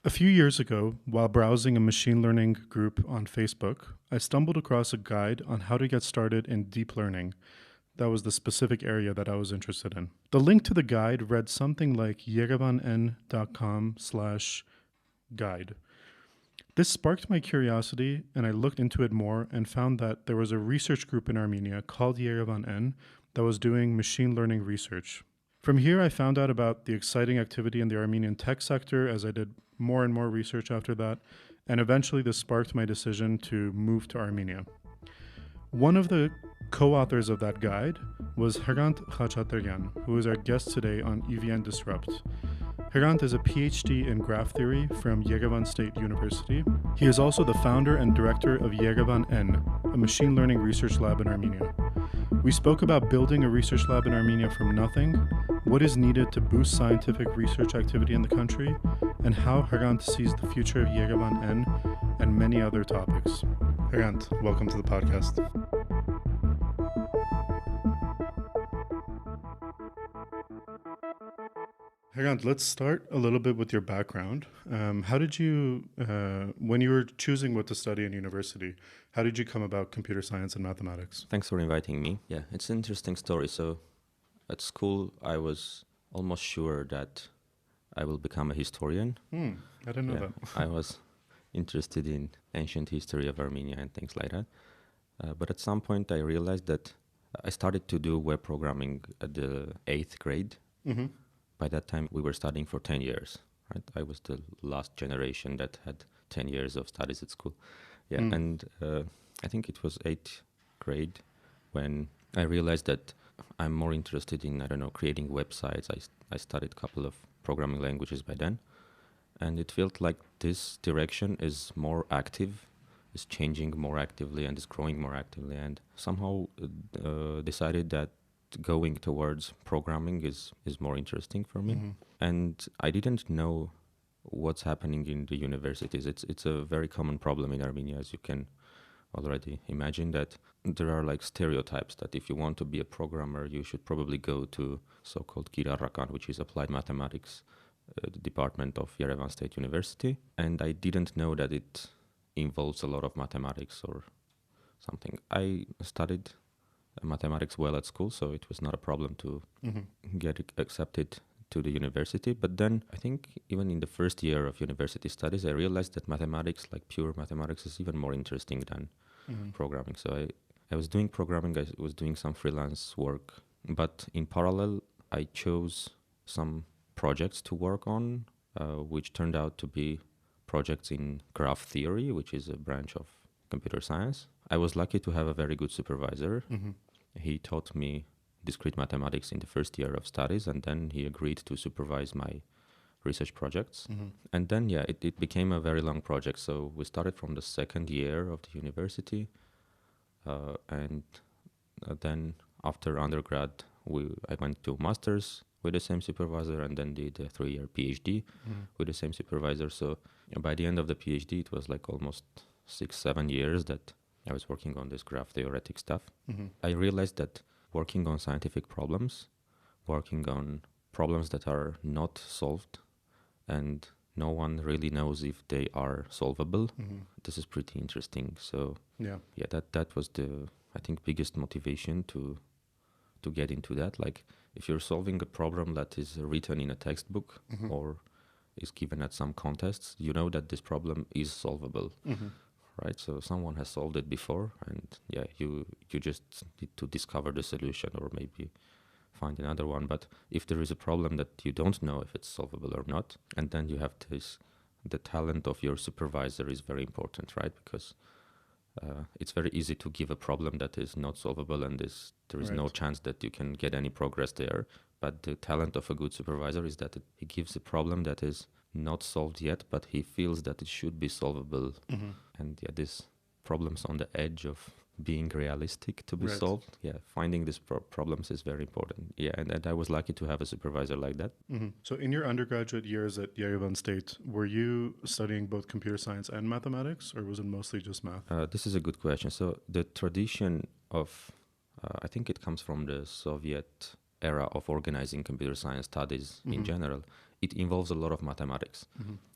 A few years ago, while browsing a machine learning group on Facebook, I stumbled across a guide on how to get started in deep learning. That was the specific area that I was interested in. The link to the guide read something like YerevaNN.com/guide. This sparked my curiosity, and I looked into it more and found that there was a research group in Armenia called YerevaNN that was doing machine learning research. From here, I found out about the exciting activity in the Armenian tech sector as I did more and more research after that, and eventually this sparked my decision to move to Armenia. One of the co-authors of that guide was Hrant Khachatrian, who is our guest today on EVN Disrupt. Hrant is a PhD in graph theory from Yerevan State University. He is also the founder and director of YerevaNN, a machine learning research lab in Armenia. We spoke about building a research lab in Armenia from nothing, what is needed to boost scientific research activity in the country, and how Hrant sees the future of YerevaNN, and many other topics. Hrant, welcome to the podcast. Hrant, let's start a little bit with your background. How did you, when you were choosing what to study in university, how did you come about computer science and mathematics? Thanks for inviting me. Yeah, it's an interesting story. So at school, I was almost sure that I will become a historian. I didn't know that. I was interested in ancient history of Armenia and things like that. But at some point, I realized that I started to do web programming at the 8th grade. Mm-hmm. By that time, we were studying for 10 years, right? I was the last generation that had 10 years of studies at school. Yeah, and I think it was 8th grade when I realized that I'm more interested in, creating websites. I studied a couple of programming languages by then, and it felt like this direction is more active, is changing more actively, and is growing more actively, and somehow decided that going towards programming is more interesting for me. Mm-hmm. And I didn't know what's happening in the universities. It's a very common problem in Armenia, as you can already imagine, that there are like stereotypes that if you want to be a programmer, you should probably go to so-called Kirarakan, which is applied mathematics, the department of Yerevan State University. And I didn't know that it involves a lot of mathematics or something. I studied mathematics well at school, so it was not a problem to get accepted to the university. But then I think even in the first year of university studies, I realized that mathematics, like pure mathematics, is even more interesting than programming. So I was doing programming, I was doing some freelance work, but in parallel, I chose some projects to work on, which turned out to be projects in graph theory, which is a branch of computer science. I was lucky to have a very good supervisor. He taught me discrete mathematics in the first year of studies, and then he agreed to supervise my research projects. And then, it became a very long project. So we started from the second year of the university, and then after undergrad, I went to master's with the same supervisor, and then did a 3-year PhD with the same supervisor. So by the end of the PhD, it was like almost 6-7 years that I was working on this graph theoretic stuff. I realized that working on scientific problems, working on problems that are not solved and no one really knows if they are solvable, this is pretty interesting. So that was the, I think, biggest motivation to get into that. Like if you're solving a problem that is written in a textbook or is given at some contests, you know that this problem is solvable. Right, so someone has solved it before, and you just need to discover the solution or maybe find another one. But if there is a problem that you don't know if it's solvable or not, and then you have the talent of your supervisor is very important, right? Because it's very easy to give a problem that is not solvable, and there is no chance that you can get any progress there. But the talent of a good supervisor is that he gives a problem that is not solved yet, but he feels that it should be solvable. And this problems on the edge of being realistic to be solved. Finding these problems is very important. And I was lucky to have a supervisor like that. So in your undergraduate years at Yerevan State, were you studying both computer science and mathematics, or was it mostly just math? This is a good question. So the tradition of, I think it comes from the Soviet era of organizing computer science studies in general. It involves a lot of mathematics.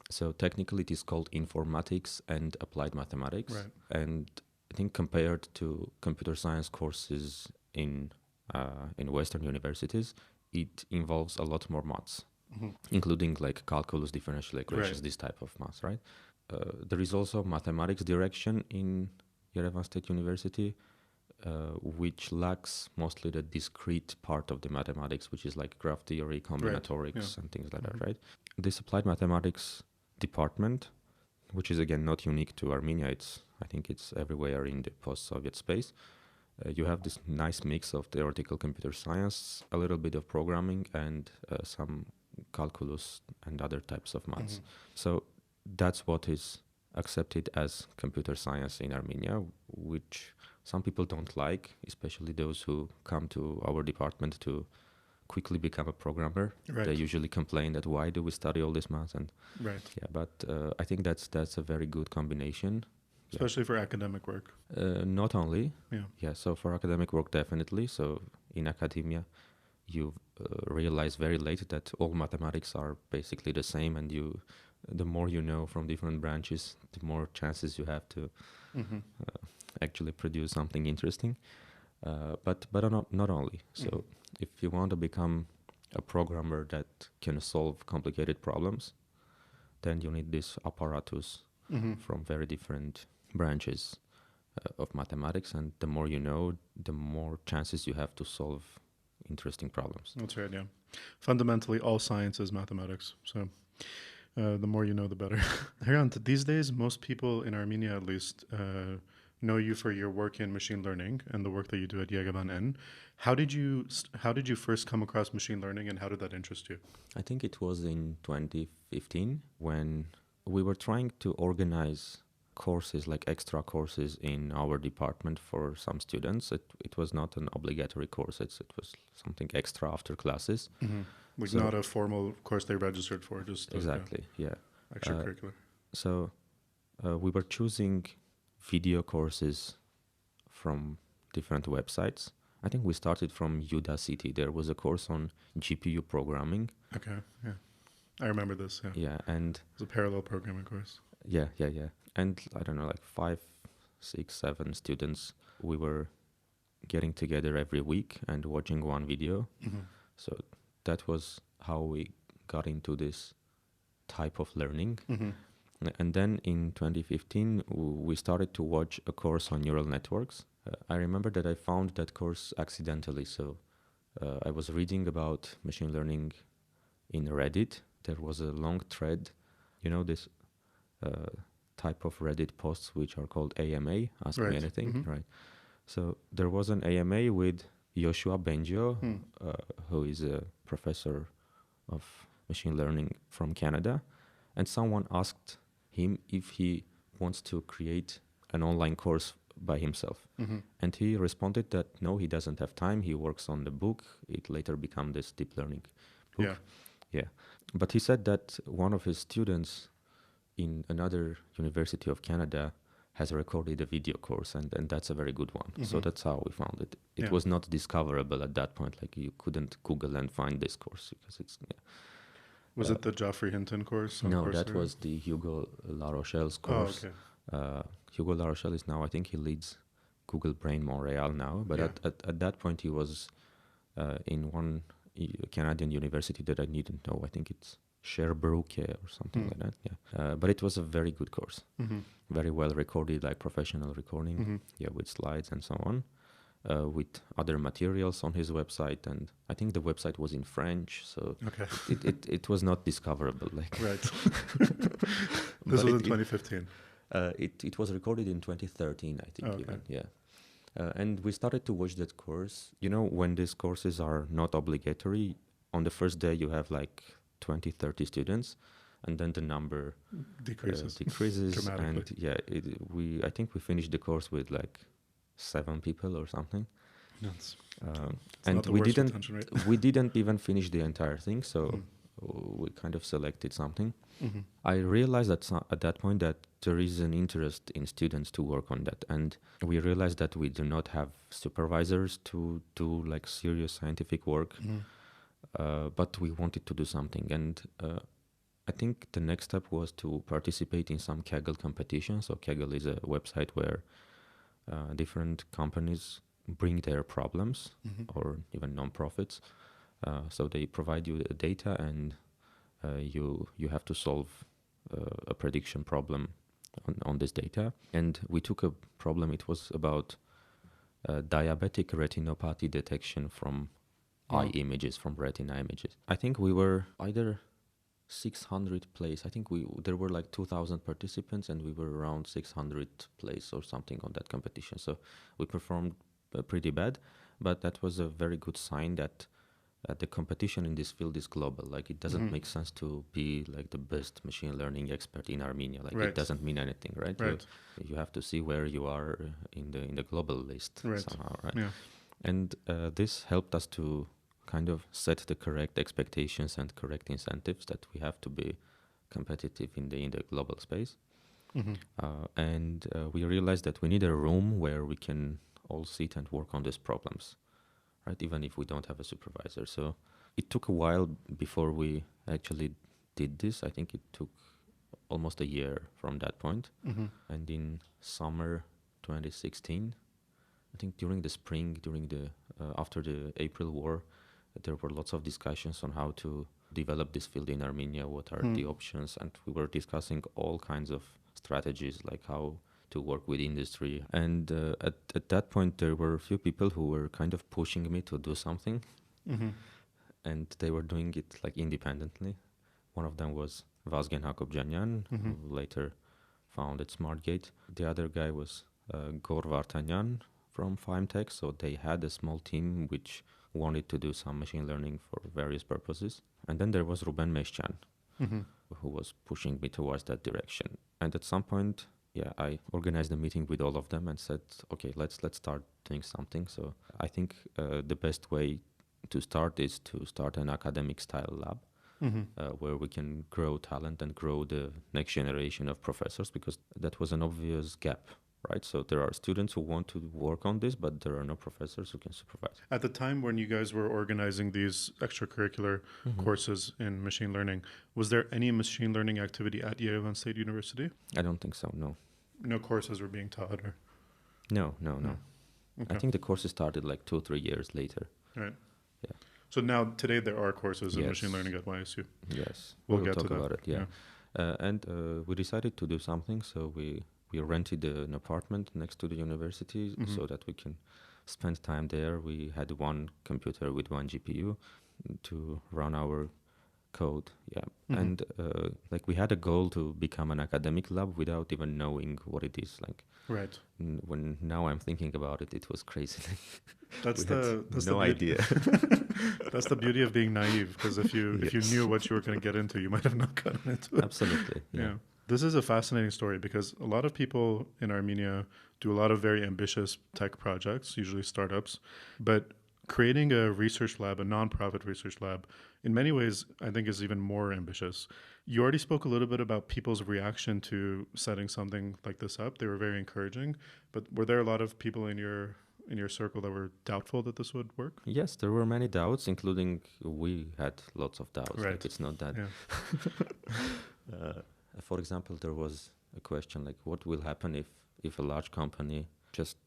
So technically it is called informatics and applied mathematics. Right. And I think compared to computer science courses in Western universities, it involves a lot more maths, including like calculus, differential equations, Right. this type of maths, right? There is also mathematics direction in Yerevan State University, which lacks mostly the discrete part of the mathematics, which is like graph theory, combinatorics, and things like that, right? This applied mathematics department, which is again not unique to Armenia, I think it's everywhere in the post-Soviet space. You have this nice mix of theoretical computer science, a little bit of programming, and some calculus and other types of maths. So that's what is accepted as computer science in Armenia, which some people don't like, especially those who come to our department to quickly become a programmer. Right. They usually complain that why do we study all this math? And Right. yeah, but I think that's a very good combination. Especially for academic work. Not only, Yeah. so for academic work definitely. So in academia, you realize very late that all mathematics are basically the same, and the more you know from different branches, the more chances you have to actually produce something interesting. But not only. So if you want to become a programmer that can solve complicated problems, then you need this apparatus from very different branches of mathematics, and the more you know, the more chances you have to solve interesting problems. That's right, yeah. Fundamentally, all science is mathematics. So the more you know, the better. Hrant, these days, most people in Armenia, at least, know you for your work in machine learning and the work that you do at YerevaNN. How did you first come across machine learning, and how did that interest you? I think it was in 2015 when we were trying to organize courses, like extra courses in our department for some students. It was not an obligatory course. It was something extra after classes. Like not a formal course they registered for, just exactly, extracurricular. So we were choosing video courses from different websites. I think we started from Udacity. There was a course on GPU programming. Okay, yeah. I remember this, yeah. Yeah, and it was a parallel programming course. Yeah. And I don't know, like 5, 6, 7 students, we were getting together every week and watching one video. So that was how we got into this type of learning. And then in 2015, we started to watch a course on neural networks. I remember that I found that course accidentally. So I was reading about machine learning in Reddit. There was a long thread, this type of Reddit posts which are called AMA, Ask Me Anything, right? So there was an AMA with Yoshua Bengio, who is a professor of machine learning from Canada, and someone asked him if he wants to create an online course by himself. And he responded that no, he doesn't have time. He works on the book. It later became this deep learning book. Yeah. But he said that one of his students in another university of Canada has recorded a video course, and that's a very good one. So that's how we found it. It was not discoverable at that point. Like you couldn't Google and find this course because it's... Was it the Geoffrey Hinton course? No, that was the Hugo La Rochelle's course. Oh, okay. Hugo La Rochelle is now, I think he leads Google Brain Montreal now, but at that point he was in one Canadian university that I didn't know. I think it's Sherbrooke or something like that. Yeah, but it was a very good course, very well recorded, like professional recording, with slides and so on, with other materials on his website, and I think the website was in French, so it was not discoverable. Like right. This was in 2015. It was recorded in 2013, I think. Even, yeah. And we started to watch that course. When these courses are not obligatory, on the first day you have like 20, 30 students, and then the number decreases dramatically. And I think we finished the course with like 7 people or something. And we didn't even finish the entire thing, so we kind of selected something. I realized at that point that there is an interest in students to work on that, and we realized that we do not have supervisors to do like serious scientific work, but we wanted to do something. And I think the next step was to participate in some Kaggle competitions. So Kaggle is a website where different companies bring their problems or even non-profits. So they provide you the data, and you have to solve a prediction problem on this data. And we took a problem. It was about diabetic retinopathy detection from eye images, from retina images. I think we were either 600 place. I think there were like 2,000 participants, and we were around 600 place or something on that competition. So we performed pretty bad, but that was a very good sign that the competition in this field is global. Like, it doesn't make sense to be like the best machine learning expert in Armenia. Like, it doesn't mean anything, right? You have to see where you are in the global list somehow, right? Yeah. And this helped us to kind of set the correct expectations and correct incentives that we have to be competitive in the global space. And we realized that we need a room where we can all sit and work on these problems, right? Even if we don't have a supervisor. So it took a while before we actually did this. I think it took almost a year from that point. And in summer 2016, I think during the spring, after the April war, there were lots of discussions on how to develop this field in Armenia, what are the options, and we were discussing all kinds of strategies, like how to work with industry. And at that point, there were a few people who were kind of pushing me to do something, and they were doing it like independently. One of them was Hrant Khachatrian, who later founded SmartGate. The other guy was Gor Vartanyan from FimeTech. So they had a small team which wanted to do some machine learning for various purposes. And then there was Ruben Meshchan, who was pushing me towards that direction. And at some point, I organized a meeting with all of them and said, okay, let's start doing something. So I think the best way to start is to start an academic style lab, where we can grow talent and grow the next generation of professors, because that was an obvious gap. Right, so there are students who want to work on this, but there are no professors who can supervise. At the time when you guys were organizing these extracurricular courses in machine learning, was there any machine learning activity at Yerevan State University? I don't think so, no. No courses were being taught? Or? No. Okay. I think the courses started like 2-3 years later. Right. Yeah. So now, today, there are courses in machine learning at YSU? Yes. We'll get talk to that. about it, yeah. And we decided to do something, so we rented an apartment next to the university so that we can spend time there. We had one computer with one GPU to run our code. And like, we had a goal to become an academic lab without even knowing what it is. Like, right. When now I'm thinking about it, it was crazy. That's no idea. That's the beauty of being naive, because if you knew what you were going to get into, you might have not gotten into it. Absolutely. Yeah. This is a fascinating story, because a lot of people in Armenia do a lot of very ambitious tech projects, usually startups, but creating a research lab, a nonprofit research lab, in many ways, I think is even more ambitious. You already spoke a little bit about people's reaction to setting something like this up. They were very encouraging, but were there a lot of people in your circle that were doubtful that this would work? Yes, there were many doubts, including we had lots of doubts. Right. Like, it's not that. Yeah. For example, there was a question like, what will happen if a large company just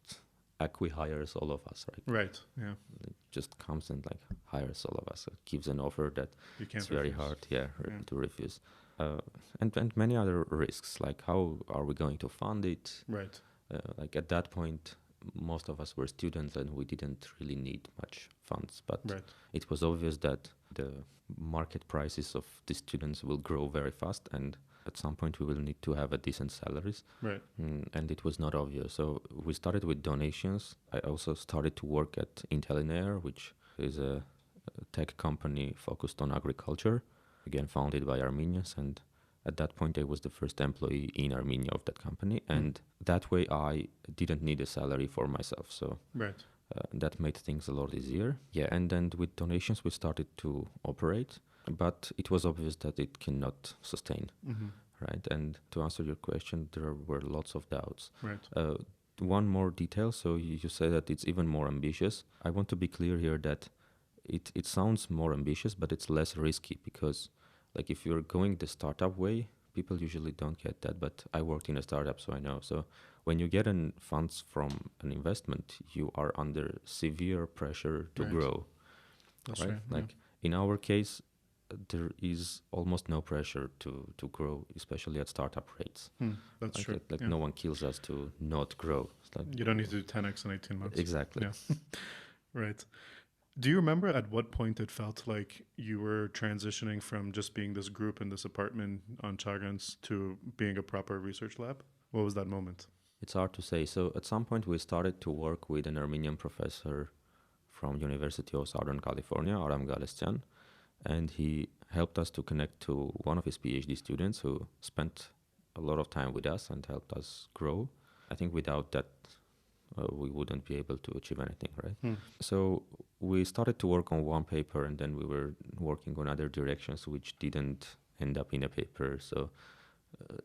acqui-hires all of us, right? Right, yeah. It just comes and like hires all of us. It gives an offer that it's very hard to refuse. And many other risks, like how are we going to fund it? Right. Like, at that point, most of us were students and we didn't really need much funds. But it was obvious that the market prices of the students will grow very fast, and at some point we will need to have a decent salaries. Right. And it was not obvious. So we started with donations. I also started to work at Intellinair, which is a tech company focused on agriculture, again founded by Armenians. And at that point, I was the first employee in Armenia of that company. And that way I didn't need a salary for myself. So that made things a lot easier. Yeah, and then with donations, we started to operate. But it was obvious that it cannot sustain, right? And to answer your question, there were lots of doubts. Right. One more detail. So you say that it's even more ambitious. I want to be clear here that it sounds more ambitious, but it's less risky, because like if you're going the startup way, people usually don't get that. But I worked in a startup, so I know. So when you get funds from an investment, you are under severe pressure to grow. That's right? Like in our case, there is almost no pressure to grow, especially at startup rates. That's like true. no one kills us to not grow. It's like, You don't need to do 10x in 18 months. Exactly. Yeah. Right. Do you remember at what point it felt like you were transitioning from just being this group in this apartment on Chagans to being a proper research lab? What was that moment? It's hard to say. So at some point we started to work with an Armenian professor from University of Southern California, Hrant Khachatrian, and he helped us to connect to one of his PhD students who spent a lot of time with us and helped us grow. I think without that, we wouldn't be able to achieve anything, right? So we started to work on one paper, and then we were working on other directions which didn't end up in a paper. So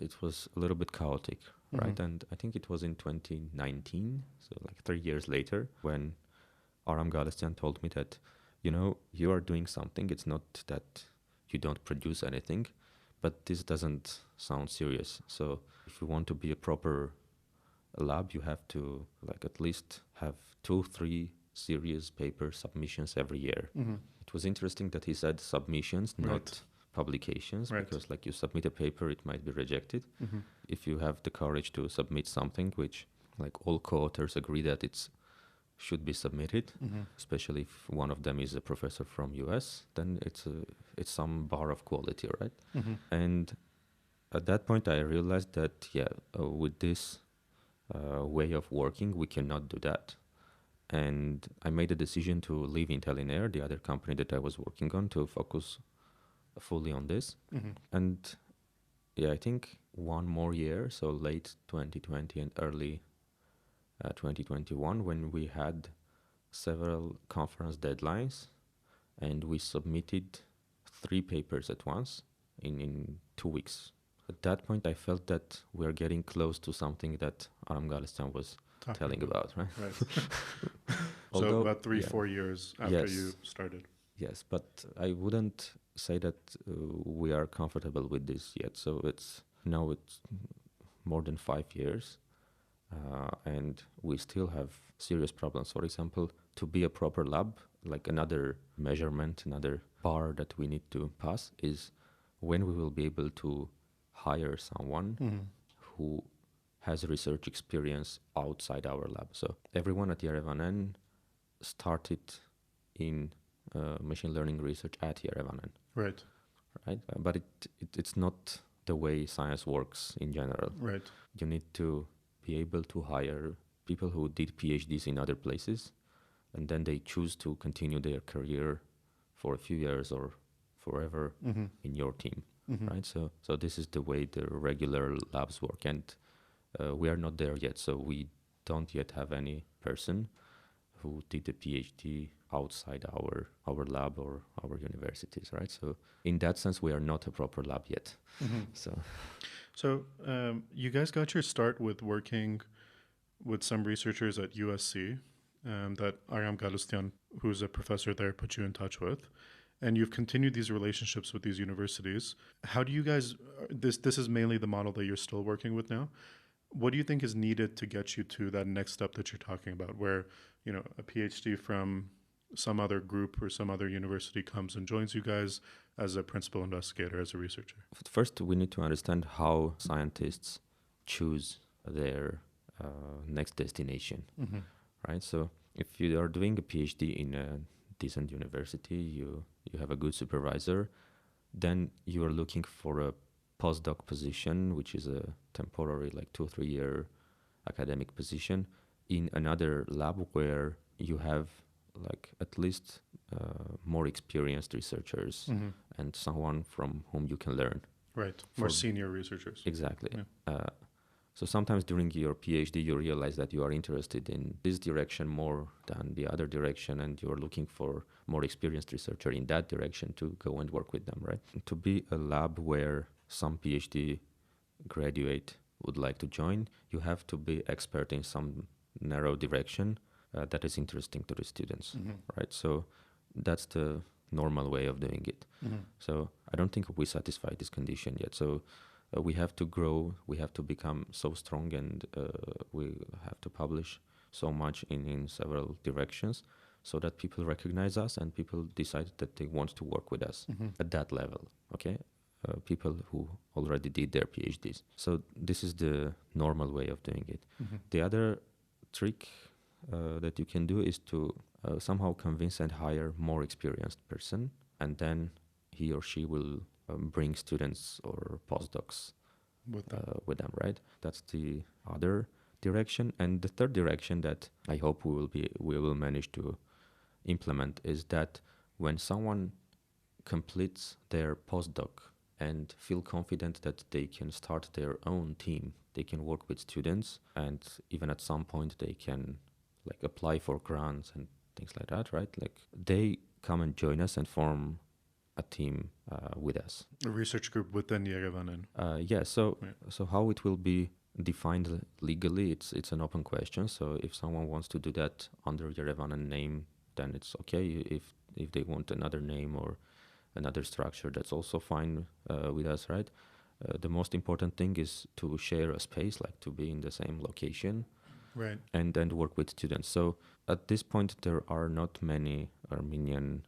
it was a little bit chaotic, right? And I think it was in 2019, so like 3 years later, when Hrant Khachatrian told me that, you are doing something. It's not that you don't produce anything, but this doesn't sound serious. So if you want to be a proper lab, you have to like at least have 2-3 serious paper submissions every year. It was interesting that he said submissions, not publications, because like you submit a paper, it might be rejected. If you have the courage to submit something which like all co-authors agree that it's should be submitted, especially if one of them is a professor from US, then it's some bar of quality, right? And at that point I realized that with this way of working we cannot do that, and I made a decision to leave Intel Air, the other company that I was working on, to focus fully on this. And I think one more year, so late 2020 and early 2021, when we had several conference deadlines and we submitted 3 papers at once in 2 weeks. At that point I felt that we're getting close to something that Hrant Khachatrian was telling about, right? So about 3-4 years after you started. Yes, but I wouldn't say that we are comfortable with this yet. So it's more than 5 years. And we still have serious problems. For example, to be a proper lab, like another measurement, another bar that we need to pass is when we will be able to hire someone who has research experience outside our lab. So everyone at YerevaNN started in machine learning research at YerevaNN. Right. But it's not the way science works in general. Right. You need to be able to hire people who did PhDs in other places, and then they choose to continue their career for a few years or forever in your team, right? So this is the way the regular labs work, and we are not there yet. So we don't yet have any person who did a PhD outside our lab or our universities, right? So in that sense, we are not a proper lab yet. So you guys got your start with working with some researchers at USC that Hrant Khachatrian, who's a professor there, put you in touch with. And you've continued these relationships with these universities. How do you guys, this is mainly the model that you're still working with now. What do you think is needed to get you to that next step that you're talking about, where, a PhD from some other group or some other university comes and joins you guys as a principal investigator, as a researcher? First, we need to understand how scientists choose their next destination, right? So if you are doing a PhD in a decent university, you have a good supervisor, then you are looking for a postdoc position, which is a temporary, like 2-3 year academic position in another lab where you have like at least more experienced researchers and someone from whom you can learn. Right, more senior researchers. Exactly. Yeah. So sometimes during your PhD, you realize that you are interested in this direction more than the other direction, and you're looking for more experienced researcher in that direction to go and work with them, right? To be a lab where some PhD graduate would like to join, you have to be expert in some narrow direction that is interesting to the students, right? So that's the normal way of doing it. So I don't think we satisfy this condition yet. So we have to grow, we have to become so strong, and we have to publish so much in several directions so that people recognize us and people decide that they want to work with us at that level, okay? People who already did their PhDs. So this is the normal way of doing it. The other trick that you can do is to somehow convince and hire more experienced person, and then he or she will bring students or postdocs with them, right? That's the other direction. And the third direction that I hope we will manage to implement is that when someone completes their postdoc and feel confident that they can start their own team, they can work with students, and even at some point they can like apply for grants and things like that, right? Like they come and join us and form a team with us. A research group within YerevaNN. So how it will be defined legally, it's an open question. So if someone wants to do that under YerevaNN name, then it's okay. If they want another name or another structure, that's also fine with us, right? The most important thing is to share a space, like to be in the same location, right? And work with students. So at this point, there are not many Armenian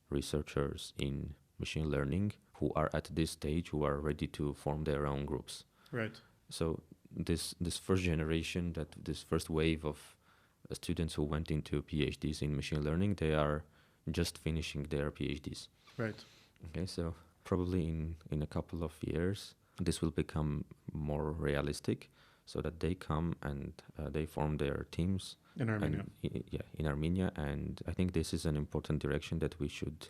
researchers in machine learning who are at this stage, who are ready to form their own groups. Right. So this first generation, this first wave of students who went into PhDs in machine learning, they are just finishing their PhDs. Right. Okay, so probably in a couple of years, this will become more realistic, so that they come and they form their teams in Armenia. In Armenia. And I think this is an important direction that we should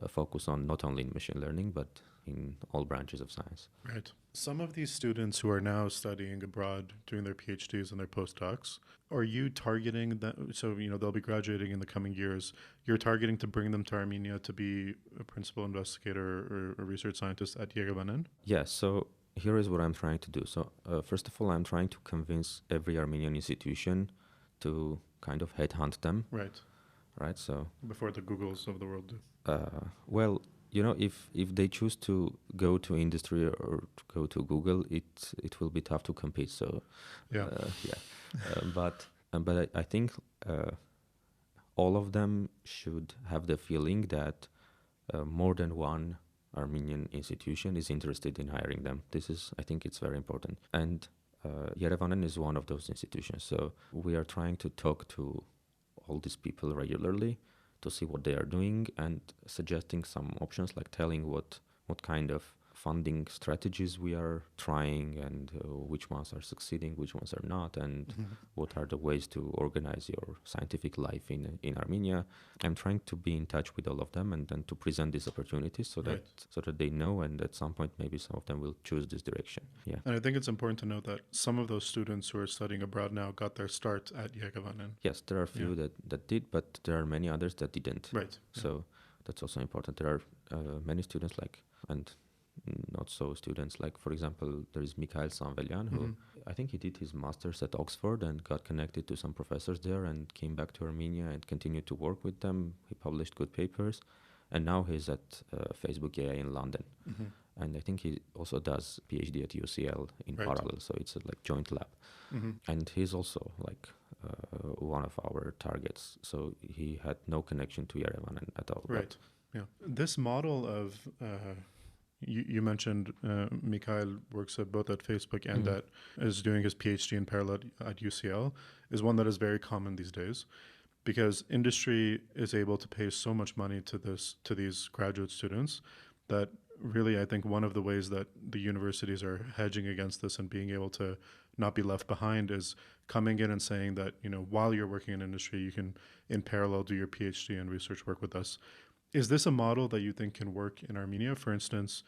focus on, not only in machine learning, but in all branches of science. Right. Some of these students who are now studying abroad, doing their PhDs and their postdocs, are you targeting them? So, they'll be graduating in the coming years. You're targeting to bring them to Armenia to be a principal investigator or a research scientist at YerevaNN? Yeah, so here is what I'm trying to do. So first of all, I'm trying to convince every Armenian institution to kind of headhunt them. Right. Right, so... Before the Googles of the world do. Well, if they choose to go to industry or to go to Google, it will be tough to compete. So, but I think all of them should have the feeling that more than one Armenian institution is interested in hiring them. I think it's very important. And YerevaNN is one of those institutions. So we are trying to talk to all these people regularly to see what they are doing and suggesting some options, like telling what kind of funding strategies we are trying and which ones are succeeding, which ones are not, and what are the ways to organize your scientific life in Armenia. I'm trying to be in touch with all of them and then to present these opportunities so that they know, and at some point maybe some of them will choose this direction. Yeah. And I think it's important to note that some of those students who are studying abroad now got their start at YerevaNN. Yes, there are a few that did, but there are many others that didn't. Right. So that's also important. There are many students and not so students, like for example there is Mikhail Sanvelyan, who I think he did his master's at Oxford and got connected to some professors there and came back to Armenia and continued to work with them. He published good papers, and now he's at Facebook AI in London. And I think he also does PhD at UCL in parallel, so it's a joint lab. And he's also one of our targets, so he had no connection to Yerevan at all. Right. Yeah. This model of you mentioned Mikhail works both at Facebook and is doing his PhD in parallel at UCL, is one that is very common these days, because industry is able to pay so much money to these graduate students that really I think one of the ways that the universities are hedging against this and being able to not be left behind is coming in and saying that, while you're working in industry, you can in parallel do your PhD and research work with us. Is this a model that you think can work in Armenia, for instance,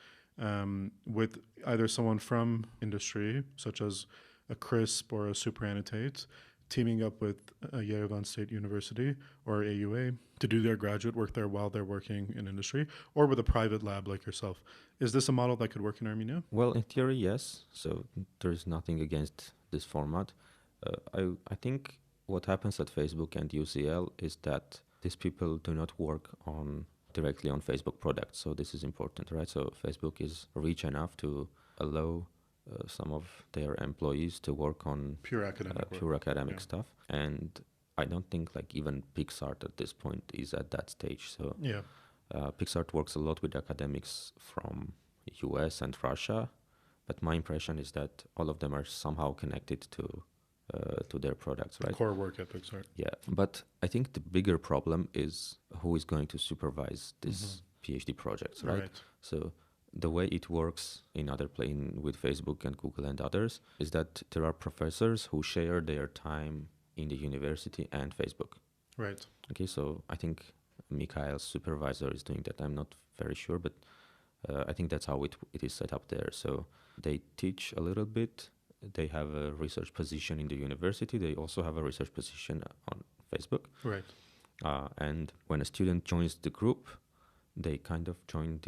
with either someone from industry, such as a CRISP or a superannotate, teaming up with Yerevan State University or AUA to do their graduate work there while they're working in industry, or with a private lab like yourself? Is this a model that could work in Armenia? Well, in theory, yes. So there is nothing against this format. I think what happens at Facebook and UCL is that these people do not work on directly on Facebook products. So this is important, right? So Facebook is rich enough to allow some of their employees to work on Pure academic work. pure academic Yeah. stuff. And I don't think like even PixArt at this point is at that stage. So Yeah. PixArt works a lot with academics from US and Russia, but my impression is that all of them are somehow connected to their products, right? Core work at PixArt. Yeah, but I think the bigger problem is who is going to supervise this PhD projects, right? So the way it works in other with Facebook and Google and others is that there are professors who share their time in the university and Facebook. Right. Okay, so I think Mikhail's supervisor is doing that. I'm not very sure, but I think that's how it is set up there. So they teach a little bit. They have a research position in the university. They also have a research position on Facebook. Right. And when a student joins the group, they kind of join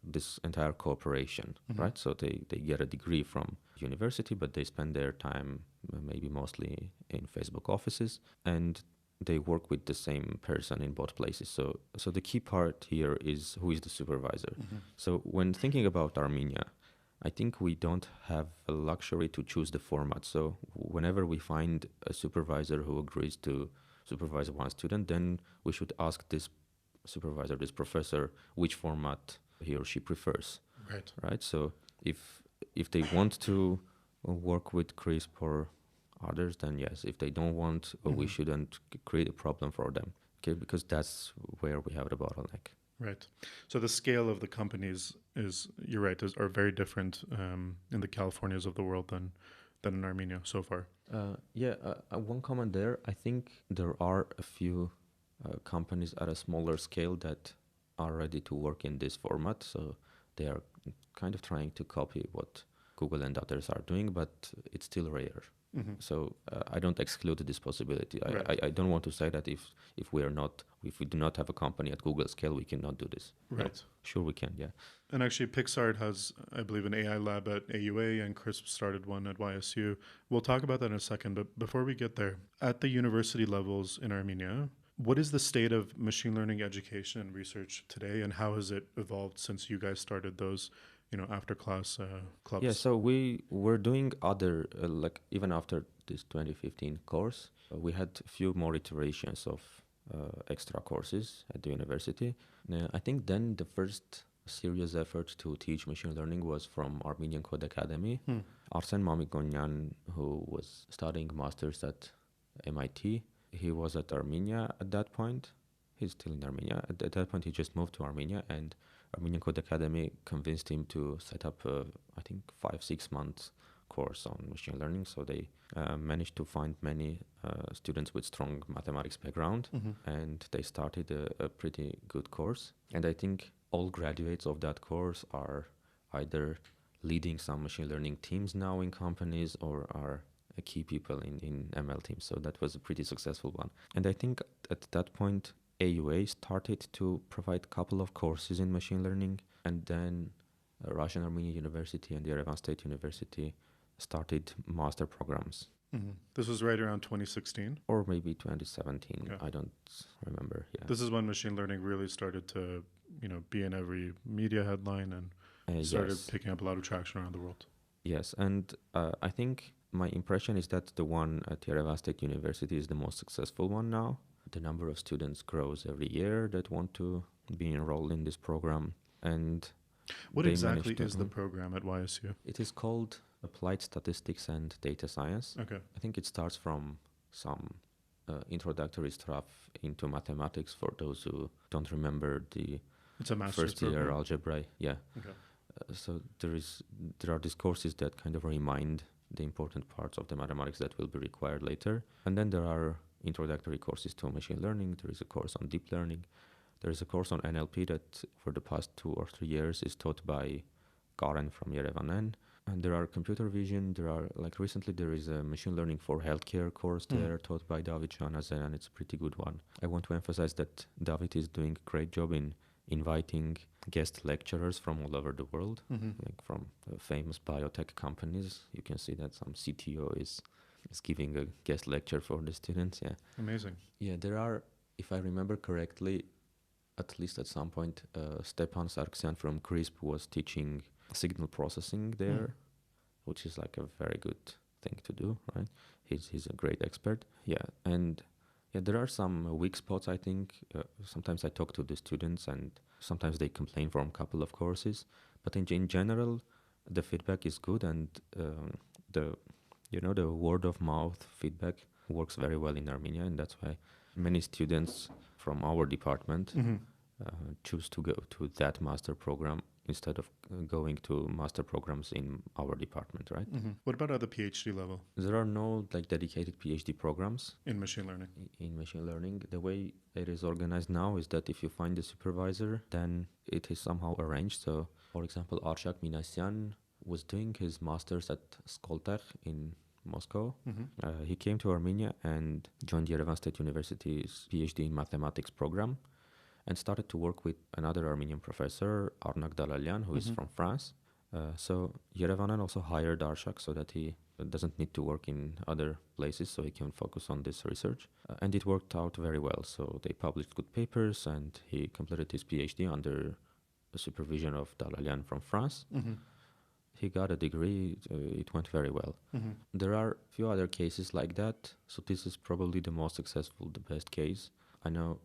this entire cooperation, right? So they get a degree from university, but they spend their time maybe mostly in Facebook offices, and they work with the same person in both places. So the key part here is who is the supervisor. So when thinking about Armenia, I think we don't have a luxury to choose the format. So whenever we find a supervisor who agrees to supervise one student, then we should ask this supervisor, this professor, which format he or she prefers. Right. Right. So if they want to work with CRISP or others, then yes. If they don't want, we shouldn't create a problem for them. Okay, because that's where we have the bottleneck. Right. So the scale of the companies you're right, are very different in the Californias of the world than in Armenia so far. One comment there. I think there are a few companies at a smaller scale that are ready to work in this format. So they are kind of trying to copy what Google and others are doing, but it's still rare. So I don't exclude this possibility. I don't want to say that if we do not have a company at Google scale, we cannot do this. Right. No, sure we can, yeah. And actually, PixArt has, I believe, an AI lab at AUA, and CRISP started one at YSU. We'll talk about that in a second, but before we get there, at the university levels in Armenia, what is the state of machine learning education and research today, and how has it evolved since you guys started those after class clubs? Yeah, so we were doing other, even after this 2015 course, we had a few more iterations of extra courses at the university. I think then the first serious effort to teach machine learning was from Armenian Code Academy. Arsen Mamikonian, who was studying masters at MIT, he was at Armenia at that point. He's still in Armenia. At that point, he just moved to Armenia, and Armenian Code Academy convinced him to set up a, I think, 5-6 months course on machine learning. So they managed to find many students with strong mathematics background, and they started a pretty good course. And I think all graduates of that course are either leading some machine learning teams now in companies or are key people in ML teams. So that was a pretty successful one. And I think at that point, AUA started to provide a couple of courses in machine learning, and then Russian Armenia University and Yerevan State University started master programs. This was right around 2016? Or maybe 2017, Yeah. I don't remember. Yeah. This is when machine learning really started to, be in every media headline and started picking up a lot of traction around the world. Yes, and I think my impression is that the one at Yerevan State University is the most successful one now. The number of students grows every year that want to be enrolled in this program. And what exactly is the program at YSU? It is called Applied Statistics and Data Science. Okay. I think it starts from some introductory stuff into mathematics for those who don't remember the first year algebra. Yeah. Okay. So there are these courses that kind of remind the important parts of the mathematics that will be required later. And then there are introductory courses to machine learning. There is a course on deep learning. There is a course on NLP that for the past 2 or 3 years is taught by Karen from YerevaNN. And there are computer vision. Recently there is a machine learning for healthcare course there taught by David Shanazen, and it's a pretty good one. I want to emphasize that David is doing a great job in inviting guest lecturers from all over the world, like from famous biotech companies. You can see that some CTO is giving a guest lecture for the students. Yeah. Amazing. Yeah, there are, if I remember correctly, at least at some point, Stepan Sargsyan from CRISP was teaching signal processing there, which is like a very good thing to do, right? He's a great expert. Yeah, and yeah, there are some weak spots, I think. Sometimes I talk to the students and sometimes they complain from a couple of courses, but in general, the feedback is good, and the the word of mouth feedback works very well in Armenia, and that's why many students from our department choose to go to that master program instead of going to master programs in our department, right? What about at the PhD level There are no like dedicated PhD programs in machine learning? in machine learning. The way it is organized now is that if you find a supervisor, then it is somehow arranged. So, for example, Arshak Minasyan was doing his master's at Skoltech in Moscow. He came to Armenia and joined Yerevan State University's PhD in mathematics program and started to work with another Armenian professor, Arnak Dalalyan, who is from France. So YerevaNN also hired Arshak so that he doesn't need to work in other places, so he can focus on this research. And it worked out very well. So they published good papers, and he completed his PhD under the supervision of Dalalyan from France. He got a degree. It went very well. There are a few other cases like that. So this is probably the most successful, the best case. I know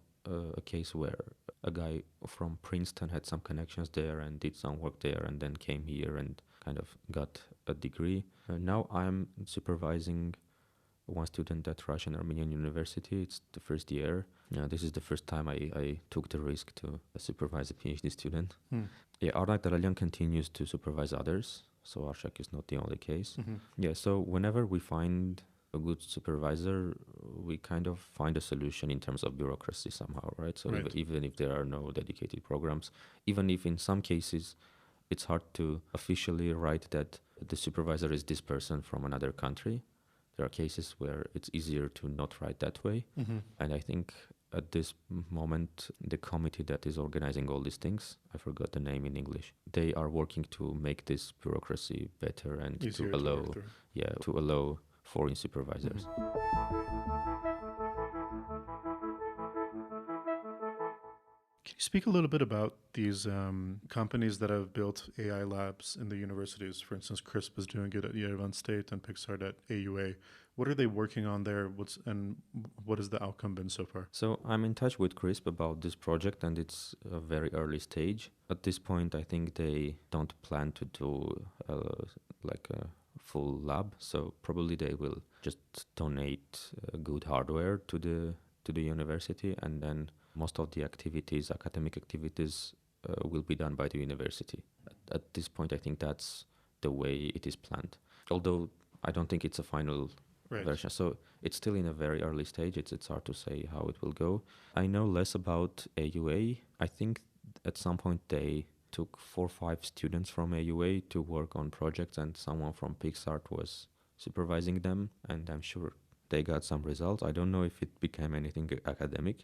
a case where a guy from Princeton had some connections there and did some work there and then came here and kind of got a degree. Now I'm supervising one student at Russian Armenian University. It's the first year. This is the first time I took the risk to supervise a PhD student. Yeah, Arnak Dalalyan continues to supervise others, so Arshak is not the only case. Yeah, so whenever we find a good supervisor, we kind of find a solution in terms of bureaucracy somehow, right? So even if there are no dedicated programs, even if in some cases it's hard to officially write that the supervisor is this person from another country, there are cases where it's easier to not write that way. And I think at this moment, the committee that is organizing all these things, I forgot the name in English, they are working to make this bureaucracy better and Easier to allow, work through. to allow foreign supervisors. Can you speak a little bit about these companies that have built AI labs in the universities? For instance, CRISP is doing it at Yerevan State and Pixart at AUA. What are they working on there? What has the outcome been so far? So I'm in touch with CRISP about this project, and it's a very early stage. At this point, I think they don't plan to do like a full lab. So probably they will just donate good hardware to the university, and then most of the activities, academic activities, will be done by the university. At this point, I think that's the way it is planned. Although I don't think it's a final version. So it's still in a very early stage. It's hard to say how it will go. I know less about AUA. I think at some point they took 4 or 5 students from AUA to work on projects, and someone from Pixart was supervising them, and I'm sure they got some results. I don't know if it became anything academic,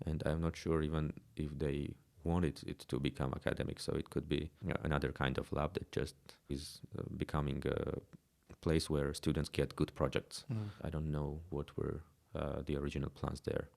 and I'm not sure even if they wanted it to become academic. So it could be another kind of lab that just is becoming a place where students get good projects. I don't know what were the original plans there.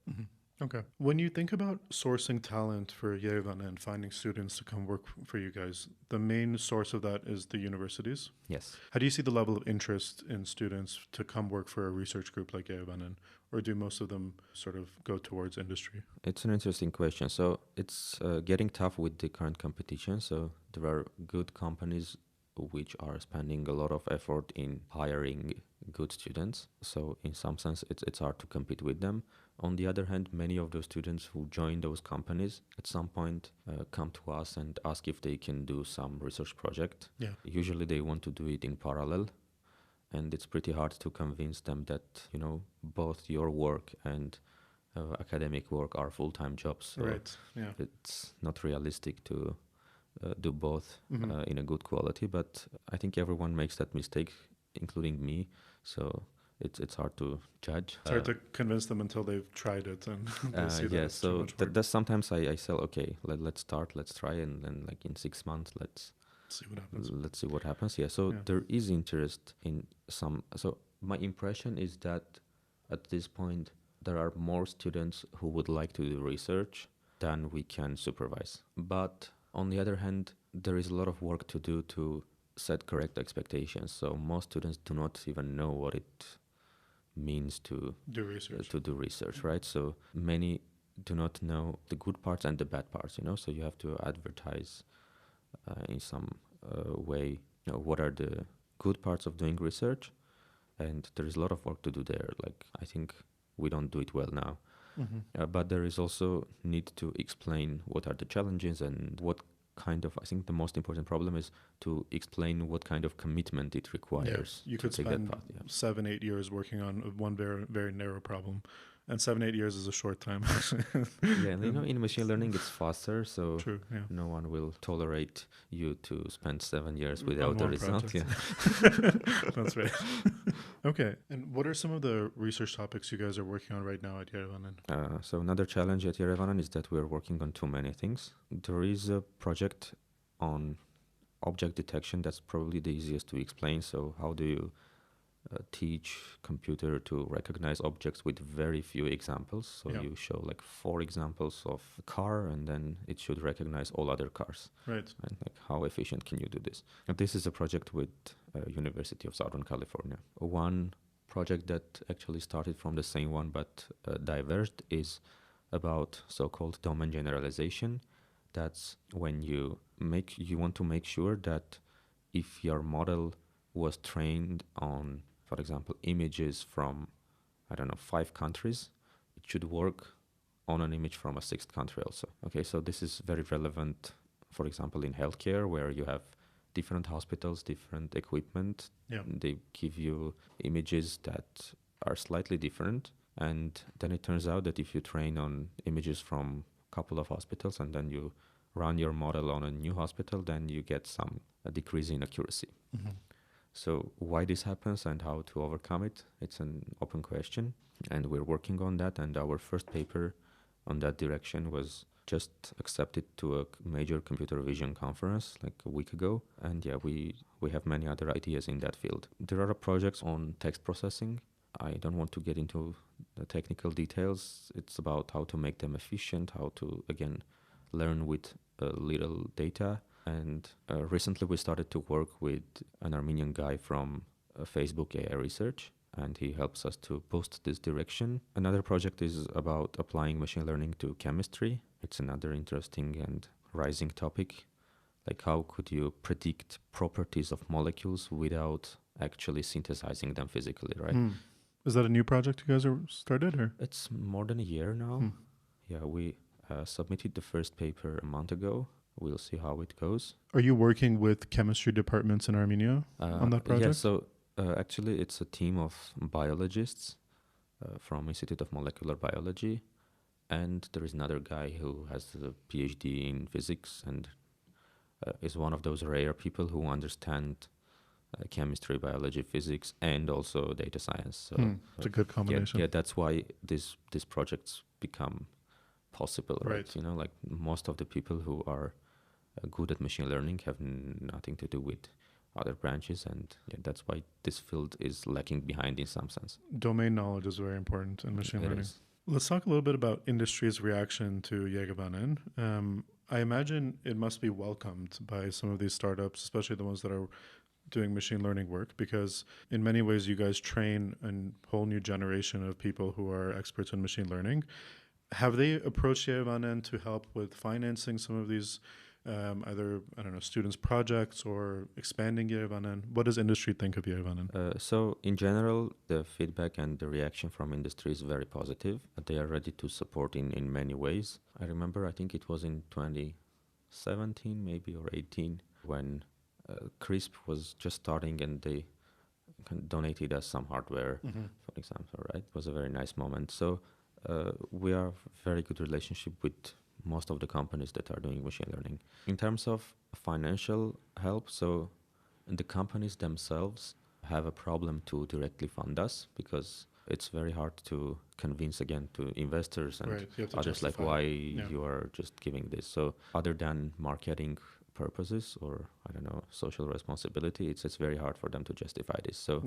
Okay. When you think about sourcing talent for Yerevan and finding students to come work for you guys, the main source of that is the universities. Yes. How do you see the level of interest in students to come work for a research group like YerevaNN, or do most of them sort of go towards industry? It's an interesting question. So it's getting tough with the current competition. So there are good companies which are spending a lot of effort in hiring good students. So in some sense, it's hard to compete with them. On the other hand, many of those students who join those companies at some point come to us and ask if they can do some research project. Yeah. Usually they want to do it in parallel, and it's pretty hard to convince them that, both your work and academic work are full-time jobs. So Right. Yeah. it's not realistic to do both in a good quality, but I think everyone makes that mistake, including me. So it's hard to judge. It's hard to convince them until they've tried it and they see that yeah, it's too so much work. that's sometimes I say, okay, let's start, let's try, and then like in 6 months, let's see what happens. Let's see what happens. Yeah, so there is interest in some. So my impression is that at this point there are more students who would like to do research than we can supervise. But on the other hand, there is a lot of work to do to set correct expectations. So most students do not even know what it means to do research, right? So many do not know the good parts and the bad parts, so you have to advertise in some way, what are the good parts of doing research, and there is a lot of work to do there. Like, I think we don't do it well now. But there is also need to explain what are the challenges and what kind of, I think the most important problem is to explain what kind of commitment it requires. You could spend 7-8 years working on one very, very narrow problem, and 7-8 years is a short time. In machine learning it's faster, so True, no one will tolerate you to spend 7 years without a result. That's right. Okay, and what are some of the research topics you guys are working on right now at YerevaNN? So another challenge at YerevaNN is that we're working on too many things. There is a project on object detection that's probably the easiest to explain. So how do you teach computer to recognize objects with very few examples? So you show like 4 examples of a car, and then it should recognize all other cars. Right. And like, how efficient can you do this? And this is a project with University of Southern California. One project that actually started from the same one but diverged is about so-called domain generalization. That's when you want to make sure that if your model was trained on, for example, images from, 5 countries, it should work on an image from a 6th country also. Okay, so this is very relevant, for example, in healthcare, where you have different hospitals, different equipment. They give you images that are slightly different, and then it turns out that if you train on images from a couple of hospitals and then you run your model on a new hospital, then you get a decrease in accuracy. So why this happens and how to overcome it, it's an open question, and we're working on that. And our first paper on that direction was just accepted to a major computer vision conference like a week ago. And we have many other ideas in that field. There are projects on text processing. I don't want to get into the technical details. It's about how to make them efficient, how to, again, learn with little data. And recently we started to work with an Armenian guy from Facebook AI Research, and he helps us to boost this direction. Another project is about applying machine learning to chemistry. It's another interesting and rising topic. Like, how could you predict properties of molecules without actually synthesizing them physically, right? Is that a new project you guys are started, or? It's more than a year now. We submitted the first paper a month ago. We'll see how it goes. Are you working with chemistry departments in Armenia on that project? Yeah, so actually it's a team of biologists from Institute of Molecular Biology, and there is another guy who has a PhD in physics and is one of those rare people who understand chemistry, biology, physics, and also data science. So it's a good combination. Yeah, that's why these projects become possible, right? Like most of the people who are good at machine learning have nothing to do with other branches, and that's why this field is lacking behind in some sense. Domain knowledge is very important in machine learning. Let's talk a little bit about industry's reaction to YerevaNN. I imagine it must be welcomed by some of these startups, especially the ones that are doing machine learning work, because in many ways you guys train a whole new generation of people who are experts in machine learning. Have they approached YerevaNN to help with financing some of these either, students' projects or expanding YerevaNN? What does industry think of YerevaNN? So in general, the feedback and the reaction from industry is very positive. They are ready to support in many ways. I remember, I think it was in 2017 maybe or 18 when CRISP was just starting, and they donated us some hardware, for example, right? It was a very nice moment. So we have very good relationship with most of the companies that are doing machine learning. In terms of financial help, so the companies themselves have a problem to directly fund us, because it's very hard to convince, again, to investors and others, like, why you are just giving this. So other than marketing purposes or, social responsibility, it's very hard for them to justify this. So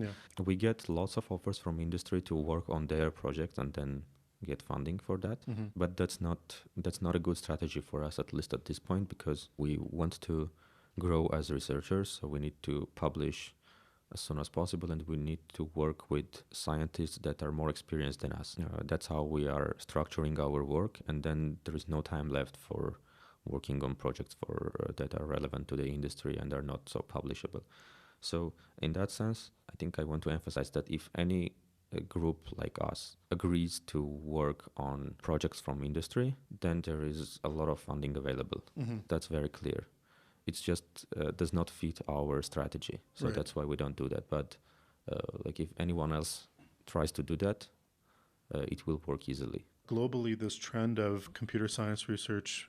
we get lots of offers from industry to work on their projects, and then get funding for that. But that's not a good strategy for us, at least at this point, because we want to grow as researchers, so we need to publish as soon as possible, and we need to work with scientists that are more experienced than us. That's how we are structuring our work, and then there is no time left for working on projects that are relevant to the industry and are not so publishable. So in that sense, I think I want to emphasize that if any group like us agrees to work on projects from industry, then there is a lot of funding available. That's very clear. It's just does not fit our strategy. So that's why we don't do that. But like if anyone else tries to do that, it will work easily. Globally, this trend of computer science research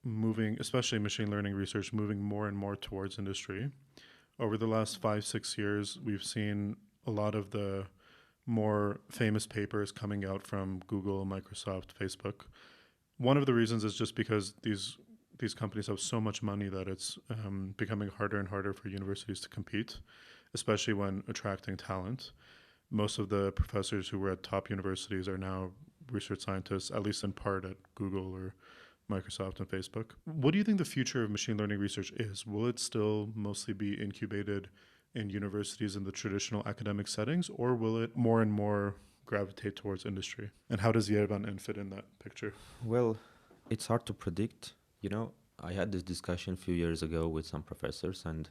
moving, especially machine learning research, moving more and more towards industry. Over the last 5-6 years, we've seen a lot of the more famous papers coming out from Google, Microsoft, Facebook. One of the reasons is just because these companies have so much money that it's becoming harder and harder for universities to compete, especially when attracting talent. Most of the professors who were at top universities are now research scientists, at least in part at Google or Microsoft and Facebook. What do you think the future of machine learning research is? Will it still mostly be incubated in universities in the traditional academic settings, or will it more and more gravitate towards industry? And how does YerevaNN fit in that picture? Well, it's hard to predict. I had this discussion a few years ago with some professors, and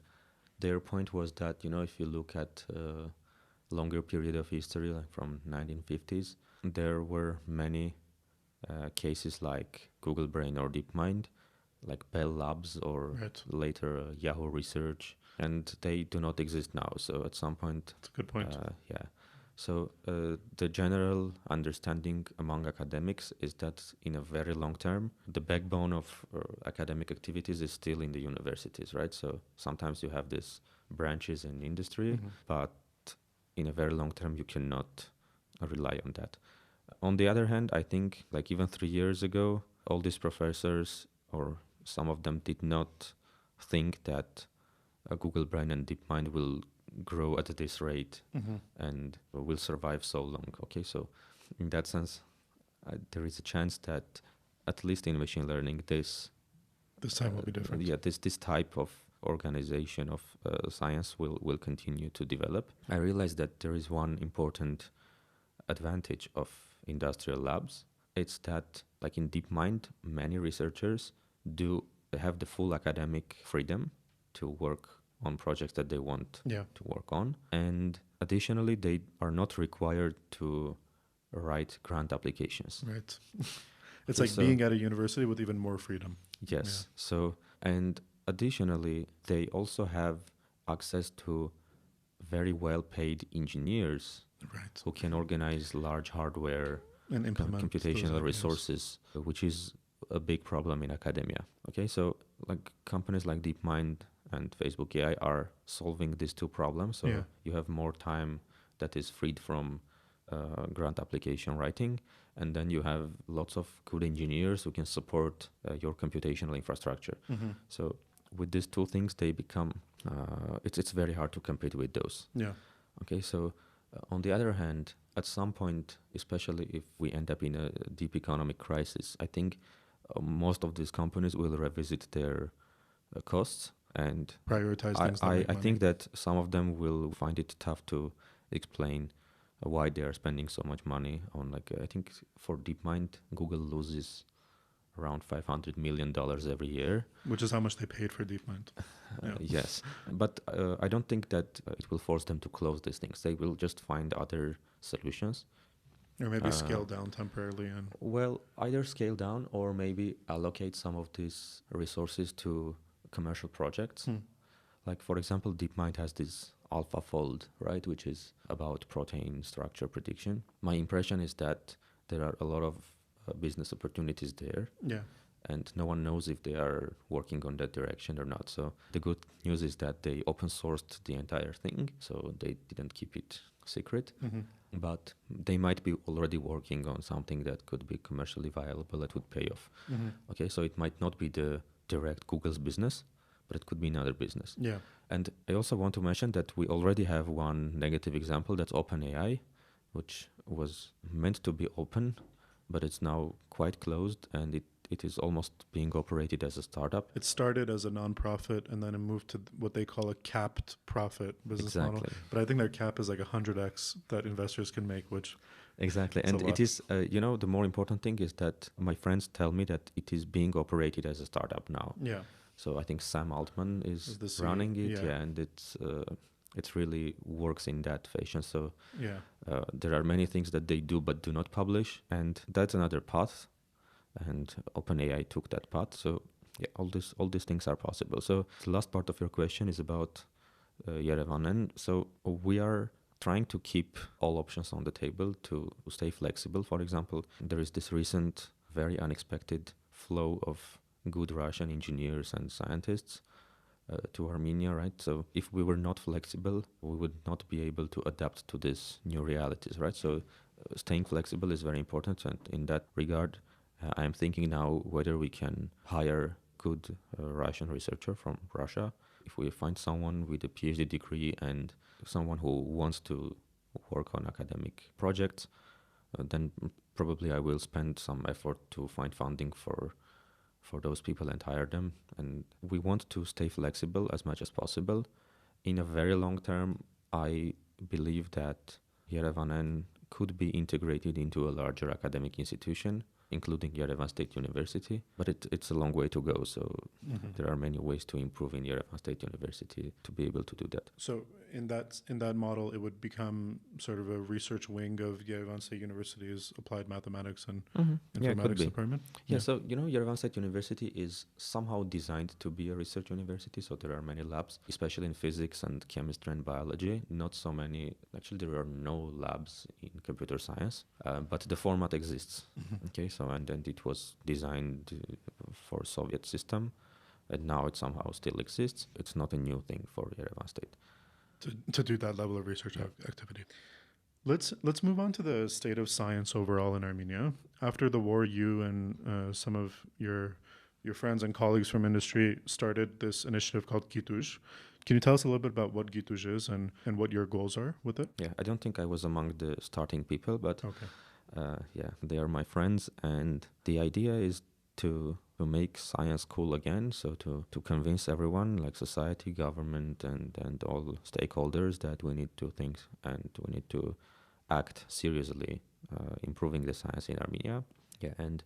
their point was that, if you look at a longer period of history, like from 1950s, there were many cases like Google Brain or DeepMind, like Bell Labs or later Yahoo Research, and they do not exist now. So at some point... That's a good point. So the general understanding among academics is that in a very long term, the backbone of academic activities is still in the universities, right? So sometimes you have these branches in industry, but in a very long term, you cannot rely on that. On the other hand, I think like even 3 years ago, all these professors, or some of them, did not think that Google Brain and DeepMind will grow at this rate and will survive so long. Okay, so in that sense, there is a chance that at least in machine learning, this time will be different. This type of organization of science will continue to develop. I realized that there is one important advantage of industrial labs. It's that, like in DeepMind, many researchers have the full academic freedom to work on projects that they want to work on. And additionally, they are not required to write grant applications. Right. It's like being at a university with even more freedom. Yes. Yeah. So, and additionally, they also have access to very well-paid engineers who can organize large hardware and implement computational resources, which is a big problem in academia. Okay, so like companies like DeepMind and Facebook AI are solving these two problems. So you have more time that is freed from grant application writing, and then you have lots of good engineers who can support your computational infrastructure. So with these two things, they become it's very hard to compete with those. Okay, so on the other hand, at some point, especially if we end up in a deep economic crisis, I think most of these companies will revisit their costs and prioritize things. I think that some of them will find it tough to explain why they are spending so much money on, like, I think for DeepMind, Google loses around $500 million every year. Which is how much they paid for DeepMind. Yes. But I don't think that it will force them to close these things. They will just find other solutions. Or maybe scale down temporarily. Well, either scale down or maybe allocate some of these resources to commercial projects. Like, for example, DeepMind has this AlphaFold, right, which is about protein structure prediction. My impression is that there are a lot of business opportunities there. And no one knows if they are working on that direction or not. So the good news is that they open sourced the entire thing, so they didn't keep it secret. But they might be already working on something that could be commercially viable, that would pay off. Okay, so it might not be the direct Google's business, but it could be another business. And I also want to mention that we already have one negative example, that's OpenAI, which was meant to be open, but it's now quite closed, and it is almost being operated as a startup. It started as a nonprofit, and then it moved to what they call a capped profit business model. But I think their cap is like 100x that investors can make, which exactly. And it is, the more important thing is that my friends tell me that it is being operated as a startup now. Yeah. So I think Sam Altman is running it, and it really works in that fashion. So there are many things that they do but do not publish, and that's another path. And OpenAI took that path. So all these things are possible. So the last part of your question is about YerevaNN. So we are trying to keep all options on the table to stay flexible. For example, there is this recent, very unexpected flow of good Russian engineers and scientists to Armenia, right? So if we were not flexible, we would not be able to adapt to these new realities, right? So staying flexible is very important. And in that regard, I'm thinking now whether we can hire good Russian researcher from Russia. If we find someone with a PhD degree and someone who wants to work on academic projects, then probably I will spend some effort to find funding for those people and hire them. And we want to stay flexible as much as possible. In a very long term, I believe that YerevaNN could be integrated into a larger academic institution, including Yerevan State University, but it's a long way to go. So there are many ways to improve in Yerevan State University to be able to do that. So in that model, it would become sort of a research wing of Yerevan State University's applied mathematics and informatics department. Yeah, so Yerevan State University is somehow designed to be a research university. So there are many labs, especially in physics and chemistry and biology. Not so many. Actually, there are no labs in computer science, but the format exists. Okay, so and then it was designed for Soviet system, and now it somehow still exists. It's not a new thing for Yerevan State to do that level of research activity. Let's move on to the state of science overall in Armenia. After the war, you and some of your friends and colleagues from industry started this initiative called Gituj. Can you tell us a little bit about what Gituj is and what your goals are with it? Yeah, I don't think I was among the starting people, but they are my friends, and the idea is to make science cool again, so to convince everyone, like society, government, and all stakeholders, that we need to think and we need to act seriously improving the science in Armenia. Yeah, and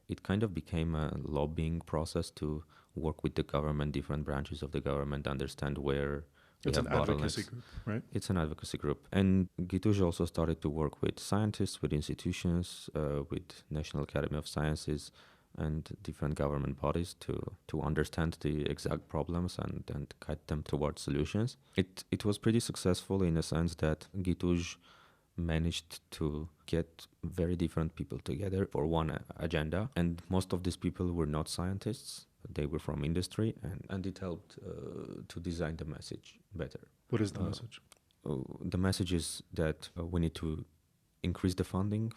it kind of became a lobbying process to work with the government, different branches of the government, understand where it's an advocacy group, right? It's an advocacy group. And Gituj also started to work with scientists, with institutions, with National Academy of Sciences, and different government bodies to understand the exact problems and guide them towards solutions. It was pretty successful in a sense that Gituj managed to get very different people together for one agenda, and most of these people were not scientists. They were from industry, and it helped to design the message better. What is the message? The message is that we need to increase the funding,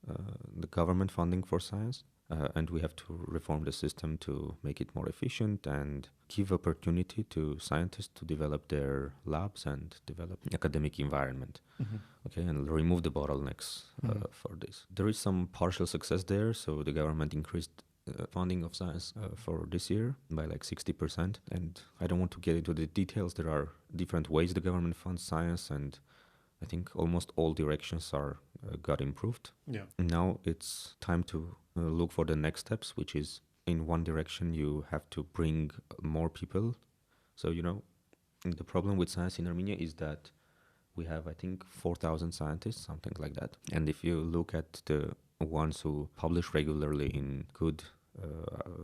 the government funding for science, and we have to reform the system to make it more efficient and give opportunity to scientists to develop their labs and develop academic environment. Okay, and remove the bottlenecks for this. There is some partial success there, so the government increased funding of science for this year by like 60%. And I don't want to get into the details. There are different ways the government funds science, and I think almost all directions are got improved. Yeah. Now it's time to look for the next steps, which is in one direction you have to bring more people. So, the problem with science in Armenia is that we have, I think, 4,000 scientists, something like that. And if you look at the ones who publish regularly in good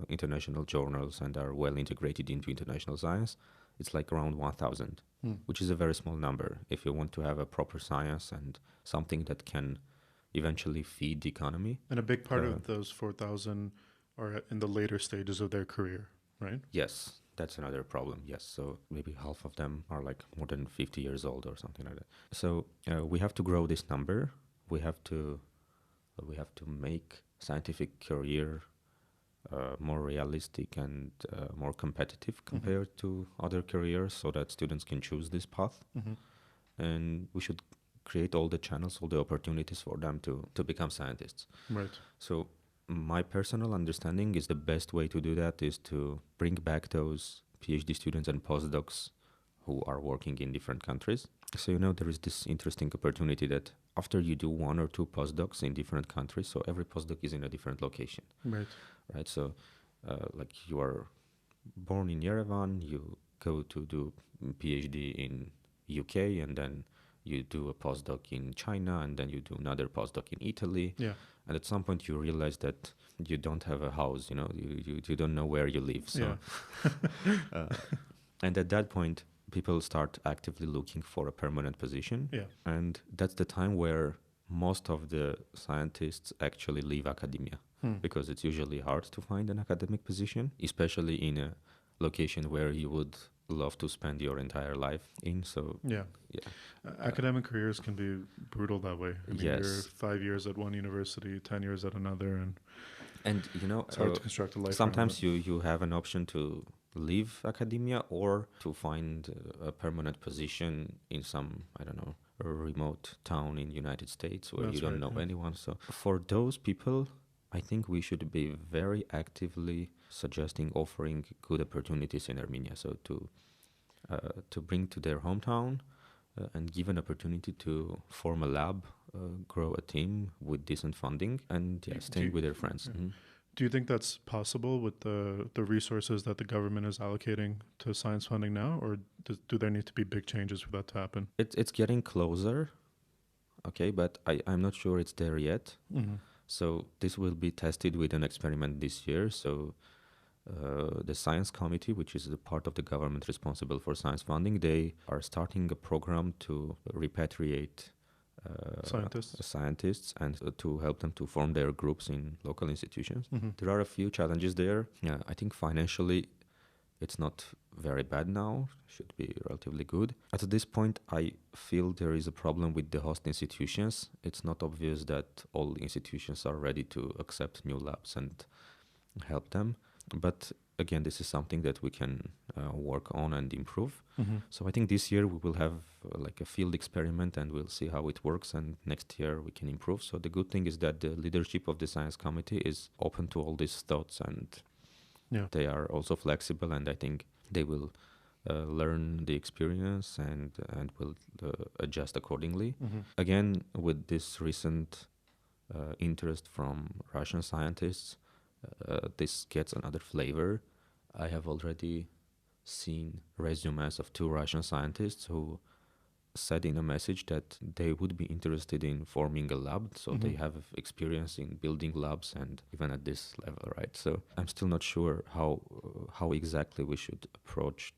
international journals and are well integrated into international science, it's like around 1,000, which is a very small number if you want to have a proper science and something that can eventually feed the economy. And a big part of those 4,000 are in the later stages of their career, right? Yes, that's another problem. Yes, so maybe half of them are like more than 50 years old or something like that. So we have to grow this number. We have to make scientific career more realistic and more competitive compared to other careers, so that students can choose this path. And we should create all the channels, all the opportunities for them to become scientists. Right. So my personal understanding is the best way to do that is to bring back those PhD students and postdocs who are working in different countries. So, there is this interesting opportunity that after you do 1 or 2 postdocs in different countries, so every postdoc is in a different location, Right. right? So, like you are born in Yerevan, you go to do PhD in UK, and then you do a postdoc in China, and then you do another postdoc in Italy. Yeah. And at some point you realize that you don't have a house, you don't know where you live. So, and at that point, people start actively looking for a permanent position. Yeah. And that's the time where most of the scientists actually leave academia, because it's usually hard to find an academic position, especially in a location where you would love to spend your entire life in. So Yeah. Academic careers can be brutal that way. I mean, Yes. you're 5 years at one university, 10 years at another, and it's hard to construct a life. Sometimes you have an option to leave academia or to find a permanent position in some, I don't know, a remote town in United States where you don't know anyone. So for those people, I think we should be very actively suggesting offering good opportunities in Armenia. So to bring to their hometown and give an opportunity to form a lab, grow a team with decent funding, and staying with their friends. Yeah. Do you think that's possible with the resources that the government is allocating to science funding now, or do there need to be big changes for that to happen? It's getting closer, okay, but I'm not sure it's there yet. So this will be tested with an experiment this year. So the science committee, which is the part of the government responsible for science funding, they are starting a program to repatriate scientists and to help them to form their groups in local institutions. There are a few challenges there. Yeah, I think financially it's not very bad now, should be relatively good. At this point, I feel there is a problem with the host institutions. It's not obvious that all institutions are ready to accept new labs and help them. But again, this is something that we can work on and improve. So I think this year we will have like a field experiment and we'll see how it works, and next year we can improve. So the good thing is that the leadership of the science committee is open to all these thoughts, and they are also flexible, and I think they will learn the experience and will adjust accordingly. Again, with this recent interest from Russian scientists, this gets another flavor. I have already seen resumes of 2 Russian scientists who said in a message that they would be interested in forming a lab. So they have experience in building labs and even at this level, right? So I'm still not sure how exactly we should approach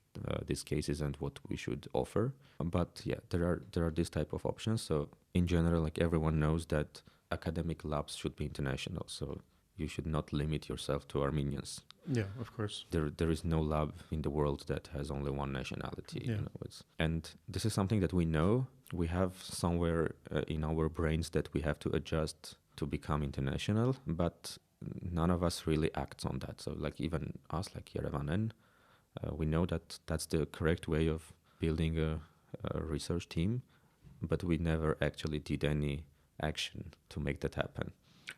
these cases and what we should offer. But there are this type of options. So in general, like everyone knows that academic labs should be international. So you should not limit yourself to Armenians. Yeah, of course. There is no lab in the world that has only one nationality. Yeah. And this is something that we know. We have somewhere in our brains that we have to adjust to become international, but none of us really acts on that. So like even us, like YerevaNN, we know that that's the correct way of building a research team, but we never actually did any action to make that happen.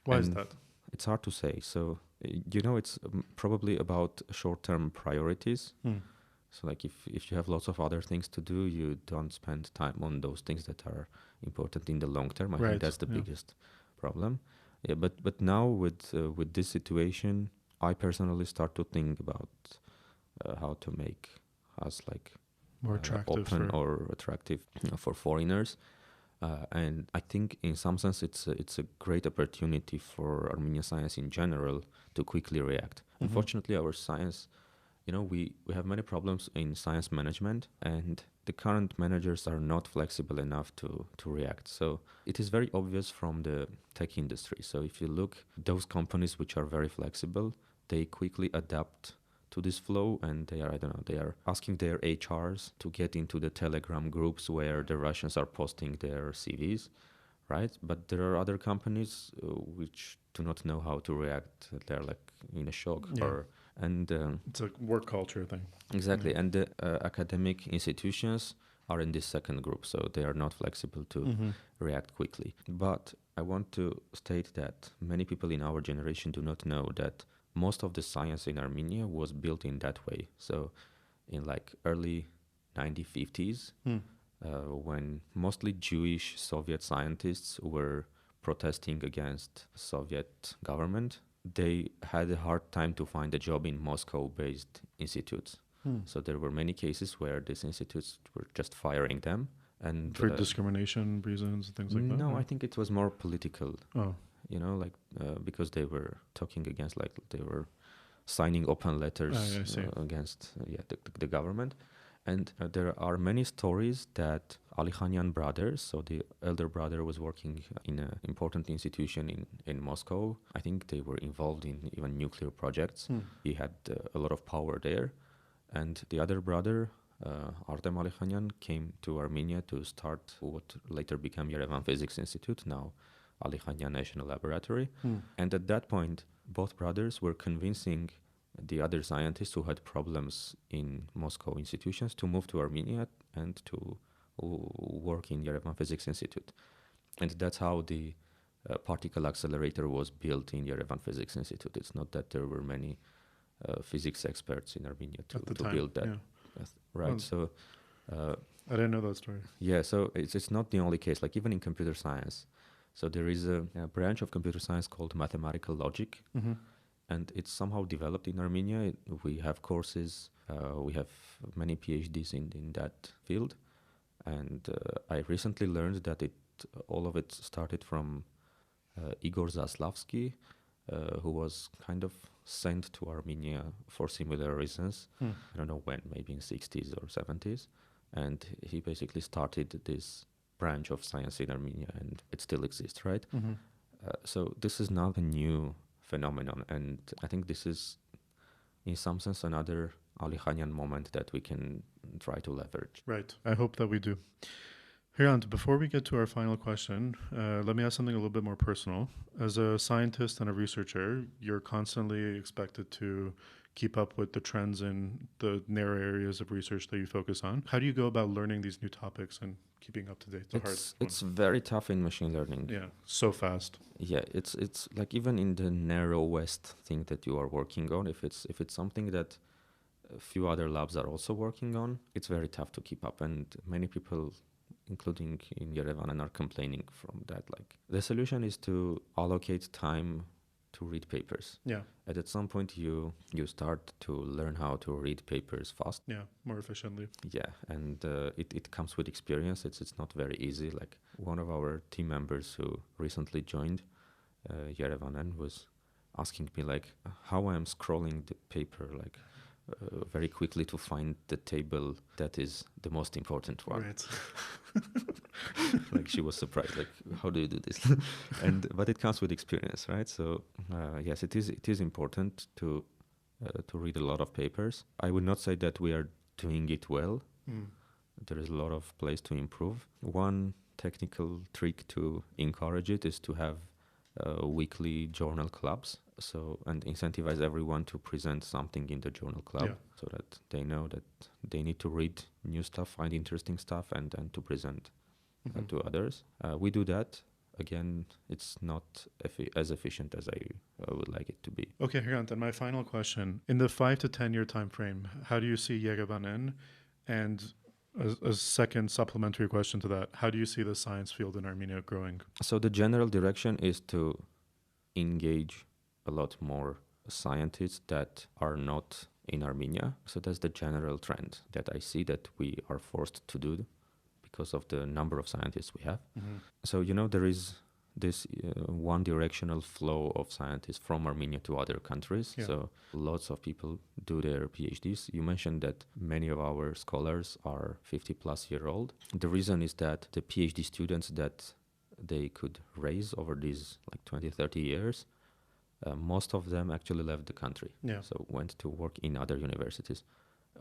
Why is that? It's hard to say. So, it's probably about short-term priorities. So like if you have lots of other things to do, you don't spend time on those things that are important in the long term. I think that's the biggest problem. Yeah, but now with this situation, I personally start to think about how to make us like more attractive open or attractive for foreigners. And I think in some sense it's a great opportunity for Armenian science in general to quickly react. Unfortunately, our science, we have many problems in science management, and the current managers are not flexible enough to react. So it is very obvious from the tech industry. So if you look, those companies which are very flexible, they quickly adapt to this flow, and they are asking their HRs to get into the Telegram groups where the Russians are posting their CVs, right? But there are other companies which do not know how to react. They're like in a shock, it's a work culture thing. Exactly, and the academic institutions are in this second group, so they are not flexible to react quickly. But I want to state that many people in our generation do not know that most of the science in Armenia was built in that way. So in like early 1950s, when mostly Jewish Soviet scientists were protesting against Soviet government, they had a hard time to find a job in Moscow-based institutes. So there were many cases where these institutes were just firing them. And for discrimination reasons and things like that? No, I think it was more political. Oh. You know, like because they were talking against, like they were signing open letters against the government. And there are many stories that Alikhanyan brothers, so the elder brother was working in an important institution in Moscow. I think they were involved in even nuclear projects. He had a lot of power there. And the other brother, Artem Alikhanyan, came to Armenia to start what later became Yerevan Physics Institute, now Alikhanyan National Laboratory. And at that point, both brothers were convincing the other scientists who had problems in Moscow institutions to move to Armenia and to work in Yerevan Physics Institute. And that's how the particle accelerator was built in Yerevan Physics Institute. It's not that there were many physics experts in Armenia to build that. Yeah. Right. So I didn't know that story. Yeah, so it's not the only case, like even in computer science. So there is a branch of computer science called mathematical logic, and it's somehow developed in Armenia. We have courses, we have many PhDs in that field, and I recently learned that all of it started from Igor Zaslavsky, who was kind of sent to Armenia for similar reasons. I don't know when, maybe in 60s or 70s. And he basically started this branch of science in Armenia, and it still exists, right? So this is not a new phenomenon. And I think this is, in some sense, another Alikhanyan moment that we can try to leverage. Right. I hope that we do. Hrant, before we get to our final question, let me ask something a little bit more personal. As a scientist and a researcher, you're constantly expected to keep up with the trends in the narrow areas of research that you focus on. How do you go about learning these new topics and keeping up to date? It's very tough in machine learning. Yeah, so fast. Yeah, it's like even in the narrowest thing that you are working on, if it's something that a few other labs are also working on, it's very tough to keep up, and many people, including in YerevaNN, are complaining from that. Like the solution is to allocate time to read papers. Yeah. And at some point you start to learn how to read papers fast. Yeah, more efficiently. Yeah, and it comes with experience. It's not very easy. Like one of our team members who recently joined YerevaNN was asking me like how I'm scrolling the paper like very quickly to find the table that is the most important one. Right. Like she was surprised, like how do you do this? But it comes with experience, right? So yes, it is important to read a lot of papers. I would not say that we are doing it well. There is a lot of place to improve. One technical trick to encourage it is to have weekly journal clubs, and incentivize everyone to present something in the journal club, so that they know that they need to read new stuff, find interesting stuff, and then to present to others. We do that. Again, it's not as efficient as I would like it to be. Okay, Hrant, and my final question. In the 5 to 10 year time frame, how do you see YerevaNN? And a second supplementary question to that, how do you see the science field in Armenia growing? So the general direction is to engage a lot more scientists that are not in Armenia. So that's the general trend that I see that we are forced to do because of the number of scientists we have. So, there is this one directional flow of scientists from Armenia to other countries. Yeah. So lots of people do their PhDs. You mentioned that many of our scholars are 50 plus year old. The reason is that the PhD students that they could raise over these like 20, 30 years, most of them actually left the country. Yeah. So went to work in other universities,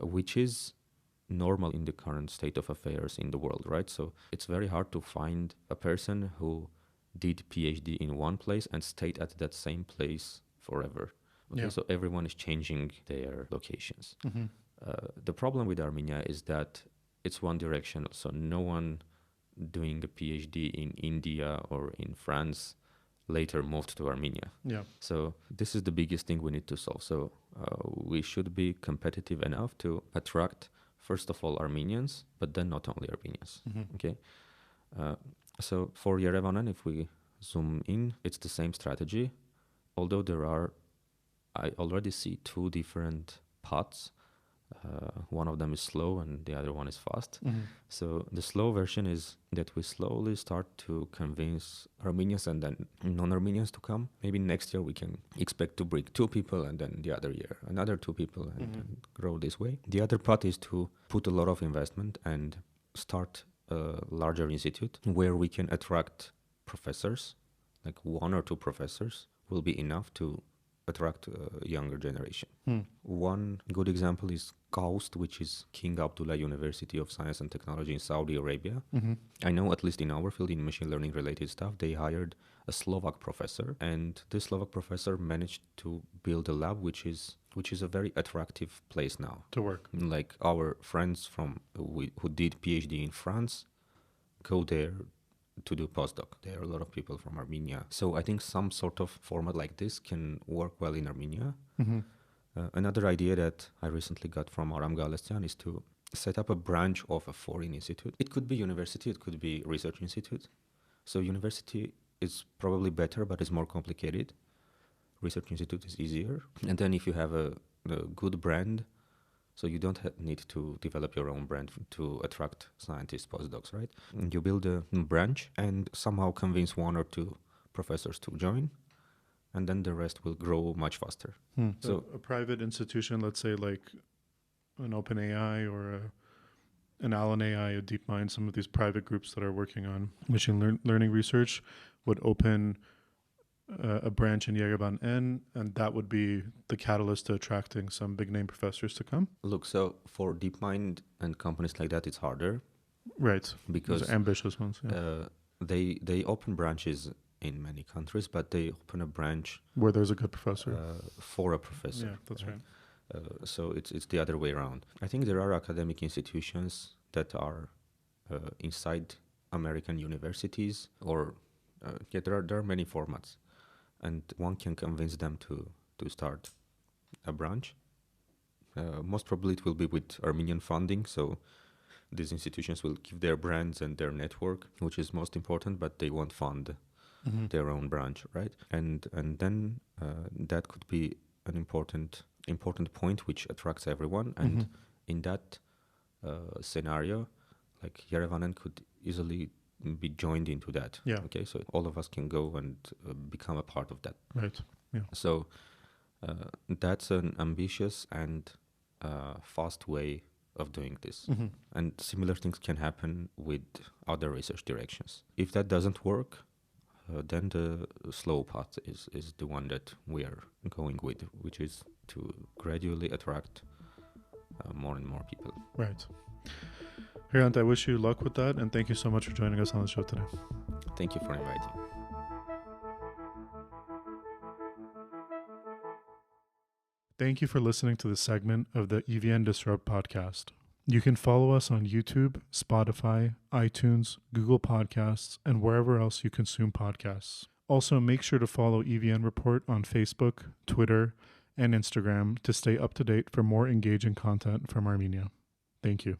which is normal in the current state of affairs in the world, right? So it's very hard to find a person who did PhD in one place and stayed at that same place forever. Okay, so everyone is changing their locations. The problem with Armenia is that it's one direction. So no one doing a PhD in India or in France later moved to Armenia. Yeah. So this is the biggest thing we need to solve. So we should be competitive enough to attract, first of all, Armenians, but then not only Armenians. Okay. So for YerevaNN, if we zoom in, it's the same strategy, although I already see two different paths. One of them is slow and the other one is fast. So the slow version is that we slowly start to convince Armenians and then non-Armenians to come. Maybe next year we can expect to bring 2 people, and then the other year another 2 people, and grow this way. The other part is to put a lot of investment and start a larger institute where we can attract professors, like 1 or 2 professors will be enough to attract a younger generation. One good example is KAUST, which is King Abdullah University of Science and Technology in Saudi Arabia. I know, at least in our field, in machine learning related stuff, they hired a Slovak professor, and this Slovak professor managed to build a lab which is a very attractive place now to work. Like our friends who did PhD in France go there to do postdoc. There are a lot of people from Armenia. So I think some sort of format like this can work well in Armenia. Another idea that I recently got from Aram Galestian is to set up a branch of a foreign institute. It could be university, it could be research institute. So university is probably better, but it's more complicated. Research institute is easier. And then if you have a good brand, so you don't need to develop your own brand to attract scientists, postdocs, right? And you build a branch and somehow convince 1 or 2 professors to join, and then the rest will grow much faster. So a private institution, let's say like an OpenAI or an Allen AI, a DeepMind, some of these private groups that are working on machine learning research would open a branch in YerevaNN, and that would be the catalyst to attracting some big name professors to come. Look, so for DeepMind and companies like that, it's harder. Right. Because those are ambitious ones. Yeah. They open branches in many countries, but they open a branch where there's a good professor for a professor. Yeah, that's right. So it's the other way around. I think there are academic institutions that are inside American universities, or there are many formats, and one can convince them to start a branch. Most probably it will be with Armenian funding, so these institutions will give their brands and their network, which is most important, but they won't fund their own branch, right? And then that could be an important point which attracts everyone. And in that scenario, like YerevaNN could easily be joined into that. Yeah. Okay, so all of us can go and become a part of that. Right. Yeah. So that's an ambitious and fast way of doing this. And similar things can happen with other research directions. If that doesn't work, then the slow path is the one that we are going with, which is to gradually attract more and more people. Right. Hrant, I wish you luck with that, and thank you so much for joining us on the show today. Thank you for inviting. Thank you for listening to this segment of the EVN Disrupt podcast. You can follow us on YouTube, Spotify, iTunes, Google Podcasts, and wherever else you consume podcasts. Also, make sure to follow EVN Report on Facebook, Twitter, and Instagram to stay up to date for more engaging content from Armenia. Thank you.